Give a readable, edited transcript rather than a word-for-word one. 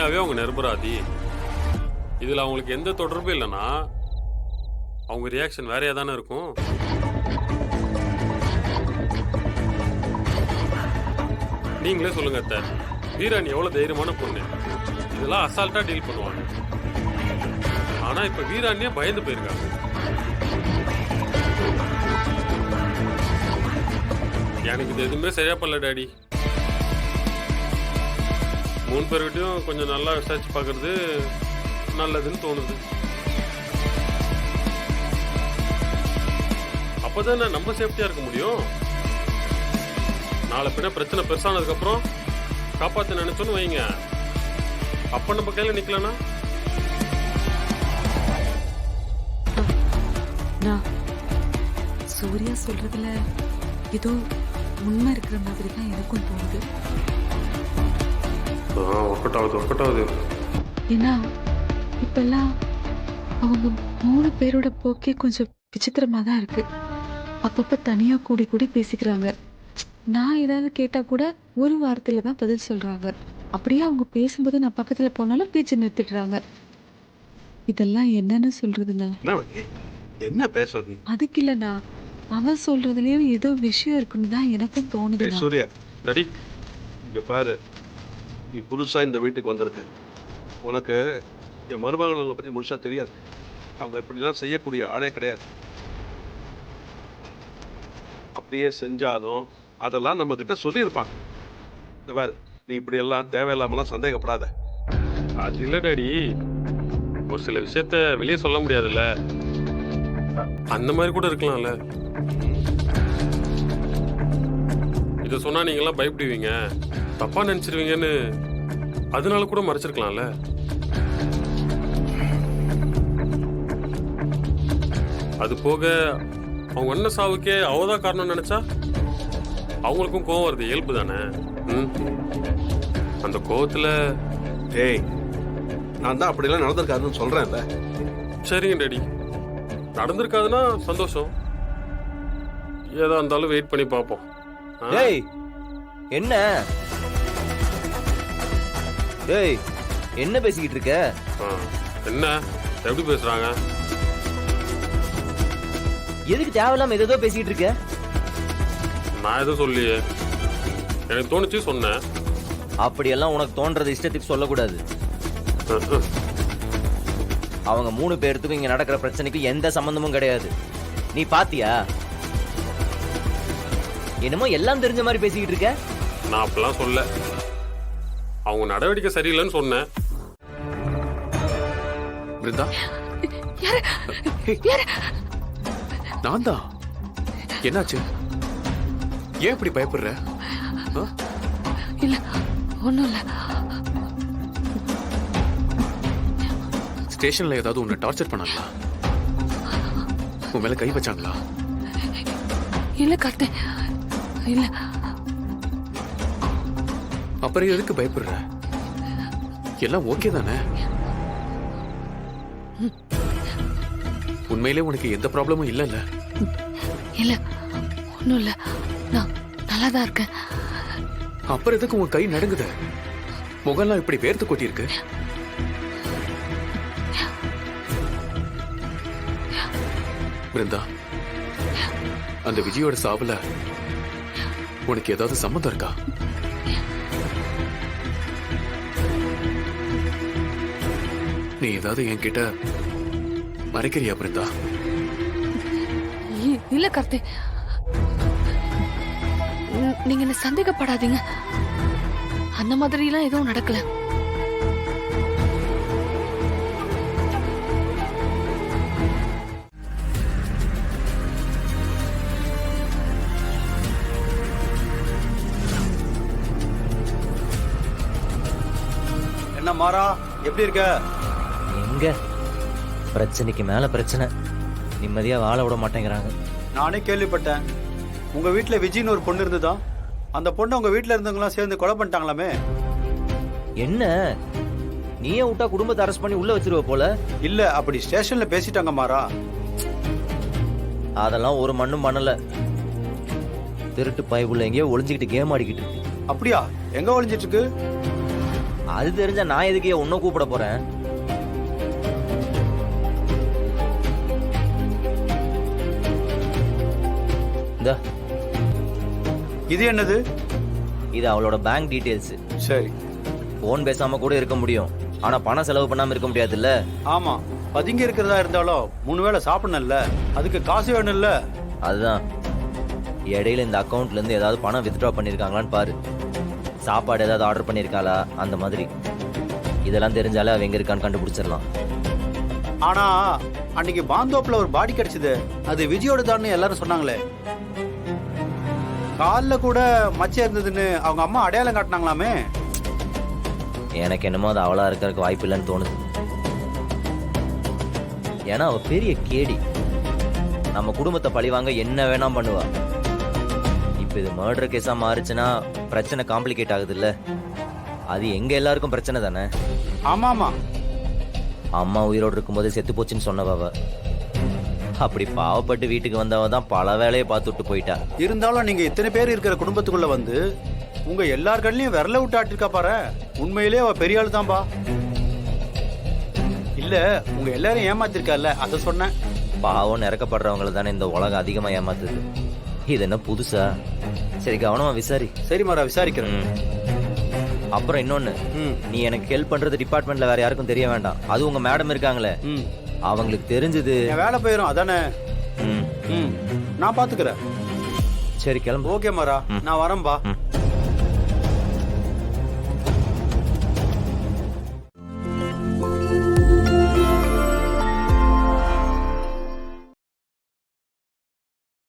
உண்மையாவே அவங்க நிரபராதி. இதுல அவங்களுக்கு எந்த தொடர்பும் இல்லைன்னா அவங்க ரியாக்ஷன் வேறையா தானே இருக்கும். நீங்களே சொல்லுங்க அத்தை, வீராணி எவ்வளவு தைரியமான பொண்ணு, இதெல்லாம் அசால்ட்டா டீல் பண்ணுவாங்க. ஆனா இப்ப வீராணியே பயந்து போயிருக்காங்க. எனக்கு இது எதுவுமே சரியா பண்ணல டாடி. 3 பேர்கிட்டையும் கொஞ்சம் நல்லா விசாரிச்சு பார்க்கறது நல்லதுன்னு தோணுது. அப்பதான் நம்ம சேஃப்டியா இருக்க முடியும். நாளை பின்ன பிரச்சனை பெருசானதுக்கு அப்புறம் காப்பாத்த நினைச்சோன்னு வைங்க, அப்ப நம்ம கையில நிக்கலனா சூர்யா சொல்றதுல ஏதோ உண்மை இருக்கிற மாதிரி தான் எனக்கும் தோணுது. ஒர்க் ஆகுது. ஏன்னா இப்பெல்லாம் அவங்க 3 பேரோட போக்கே கொஞ்சம் விசித்திரமா தான் இருக்கு. அப்பப்ப தனியா கூடி கூடி பேசிக்கிறாங்க. நான் ஏதாவது கேட்டா கூட ஒரு வார்த்தையில தான் பதில் சொல்றாங்க. அப்படியே அவங்க பேசும்போது நான் பக்கத்துல போனாலும் பேச்சு நிறுத்திடுறாங்க. இதெல்லாம் என்னன்னு சொல்றதுண்ணா? என்ன பேசுறது? அதுக்கு இல்லண்ணா, அவன் சொல்றதுலயும் ஏதோ விஷயம் இருக்குன்னு தான் எனக்கும் தோணுது. சூர்யா டாடி, இங்க பாரு, நீ புதுசா இந்த வீட்டுக்கு வந்திருக்க. உனக்கு என் மருமகளை பத்தி முழுசா தெரியாது. அவங்க இப்படிலாம் செய்யக்கூடிய ஆளே கிடையாது. அப்படியே செஞ்சாலும் அதெல்லாம் நம்ம கிட்ட சொல்லியிருப்பாங்க. இந்த பாரு, நீ இப்படி எல்லாம் தேவையில்லாமலாம் சந்தேகப்படாத. அது இல்ல டாடி, ஒரு சில விஷயத்த வெளியே சொல்ல முடியாதுல்ல, அந்த மாதிரி கூட இருக்கலாம்ல. இத சொன்னா நீங்க எல்லாம் பயப்படுவீங்க, தப்பா நினைச்சிருவீங்கன்னு அதனால கூட மறைச்சிருக்கலாம்ல. அது போக அவங்க அண்ணன் சாவுக்கே அவதான் காரணம் நினைச்சா அவங்களுக்கும் கோவம் வருது, இயல்பு தானே. அந்த கோவத்துல ஏய், நான் தான் அப்படிலாம் நடந்திருக்காதுன்னு சொல்றேன்ல. சரிங்க டாடி, நடந்திருக்காதுன்னா சந்தோஷம். ஏதா இருந்தாலும் வெயிட் பண்ணி பார்ப்போம். ஏய் என்ன ஏய் என்ன பேசிக்கிட்டு இருக்க? என்ன எப்படி பேசுறாங்க? எதுக்கு தேவையில்லாம ஏதோ பேசிக்கிட்டு இருக்க? நான் எதுவும் சொல்லியே, எனக்கு தோணுச்சு சொன்னேன். அப்படியெல்லாம் உனக்கு தோன்றது இஷ்டத்துக்கு சொல்லக்கூடாது. அவங்க 3 பேர்த்துக்கும் இங்க நடக்கிற பிரச்சனைக்கு எந்த சம்பந்தமும் கிடையாது. நீ பாத்தியா? என்னமோ எல்லாம் தெரிஞ்ச மாதிரி பேசிக்கிட்டு இருக்க. நான் அப்பெல்லாம் சொல்ல, அவங்க நடவடிக்கை சரியில்லைன்னு சொன்னேன். பிருந்தா, நான் தான். என்னாச்சு? ஏன் இப்படி பயப்படுற? இல்ல ஒண்ணும் இல்ல. ஸ்டேஷன்ல ஏதாவது உன்னை டார்ச்சர் பண்ணாங்களா? உன் மேல கை வச்சாங்களா? இல்ல கார்த்தி, இல்ல. அப்புறம் எதுக்கு பயப்படுற? எல்லாம் ஓகே தானே? உண்மையிலே உனக்கு எந்த ப்ராப்ளமும் இல்லைல்ல? இல்ல ஒண்ணும் இல்ல, நான் நல்லா தான் இருக்கேன். அப்புறம் எதுக்கு உன் கை நடுங்குது? முகம்லாம் இப்படி வேர்த்து கொட்டி இருக்கு. பிருந்தா, அந்த விஜயோட சாவுல உனக்கு ஏதாவது சம்மந்தம் இருக்கா? நீ ஏதாவது என்கிட்ட மறைக்கிறியா பிருந்தா? இல்ல கார்த்தி, நீங்க என்ன சந்தேகப்படாதீங்க. அந்த மாதிரி எல்லாம் எதுவும் நடக்கல. என்ன மாறா, எப்படி இருக்க? எங்க பிரச்சனைக்கு மேல பிரச்சனை, நிம்மதியா வாழ விட மாட்டேங்கிறாங்க. நானே கேள்விப்பட்டேன், உங்க வீட்டுல விஜய்னு ஒரு பொண்ணு இருந்ததா? அந்த பொண்ணு உங்க வீட்டுல இருந்தவங்க சேர்ந்து கொலை பண்ணிட்டாங்களாமே. என்ன நீயே விட்டா குடும்பத்தை அரெஸ்ட் பண்ணி உள்ள வச்சிருவ போல. இல்ல, அப்படி ஸ்டேஷன்ல பேசிட்டாங்க மாறா. அதெல்லாம் ஒரு மண்ணும் பண்ணல. திருட்டு பாய்வுள்ள எங்கேயோ ஒளிஞ்சுக்கிட்டு கேம் ஆடிக்கிட்டு இருக்கு. அப்படியா? எங்க ஒளிஞ்சிட்டு இருக்கு? அது தெரிஞ்சா நான் எதுக்கே உன்னை கூப்பிட போறேன்? இந்த இது என்னது? இது அவளோட பேங்க் டீடைல்ஸ். சரி. போன் பேசாம கூட இருக்க முடியும், ஆனா பணம் செலவு பண்ணாம இருக்க முடியாதுல்ல. ஆமா, பதுங்கி இருக்கிறதா இருந்தாலும் 3 வேளை சாப்பிடணும்ல, அதுக்கு காசு வேணும்ல. அதுதான் இடையில இந்த அக்கவுண்ட்ல இருந்து ஏதாவது பணம் வித்ட்ரா பண்ணிருக்காங்களான்னு பாரு. சாப்பாடு ஏதாவது ஆர்டர் பண்ணிருக்காளா அந்த மாதிரி. இதெல்லாம் தெரிஞ்சாலே அவ எங்க இருக்கான்னு கண்டுபிடிச்சிடலாம். ஆனா அன்னைக்கு பாந்தோப்புல ஒரு பாடி கிடைச்சது, அது விஜயோட தான் எல்லாரும் சொன்னாங்களே. கால்ல கூட மச்சம் இருந்ததுன்னு அவங்க அம்மா அடையாளம் காட்டினாங்களாமே. எனக்கு என்னமோ அது அவளா இருக்கிறதுக்கு வாய்ப்பு இல்லைன்னு தோணுது. ஏன்னா அவ பெரிய கேடி, நம்ம குடும்பத்தை பழிவாங்க என்ன வேணாம் பண்ணுவா. இப்ப இது மர்டர் கேஸா மாறுச்சுன்னா பிரச்சனை காம்ப்ளிகேட் ஆகுது இல்ல. அது எங்க எல்லாருக்கும் பிரச்சனை தானே. ஆமா ஆமா, அம்மா உயிரோடு இருக்கும்போது செத்து போச்சுன்னு சொன்னவ அவ. அப்படி பாவப்பட்டு வீட்டுக்கு வந்தவ தான் பல வேலையை பார்த்துட்டு போயிட்டா. இருந்தாலும் நீங்க இத்தனை பேர் இருக்கிற குடும்பத்துக்குள்ள வந்து உங்க எல்லார் கண்ணிலையும் விரல விட்டு ஆட்டிருக்கா பாரு. உண்மையிலேயே அவ பெரிய ஆளு தான்பா. இல்ல, உங்க எல்லாரும் ஏமாத்திருக்கால, அத சொன்னேன். பாவம் இறக்கப்படுறவங்களை தானே இந்த உலகம் அதிகமா ஏமாத்துது. இது என்ன புதுசா? சரி, கவனமா விசாரி. சரி மாரா, விசாரிக்கிறேன். அப்புறம் இன்னொன்னு, நீ எனக்கு ஹெல்ப் பண்றது டிபார்ட்மெண்ட்ல வேற யாருக்கும் தெரிய வேண்டாம். அது உங்க மேடம் இருக்காங்களே, அவங்களுக்கு தெரிஞ்சது என் வேலை போயிரும். அதானே? நான் பாத்துக்கிறேன். சரி, கிளம்பு. ஓகே மாரா, நான் வரேன்பா.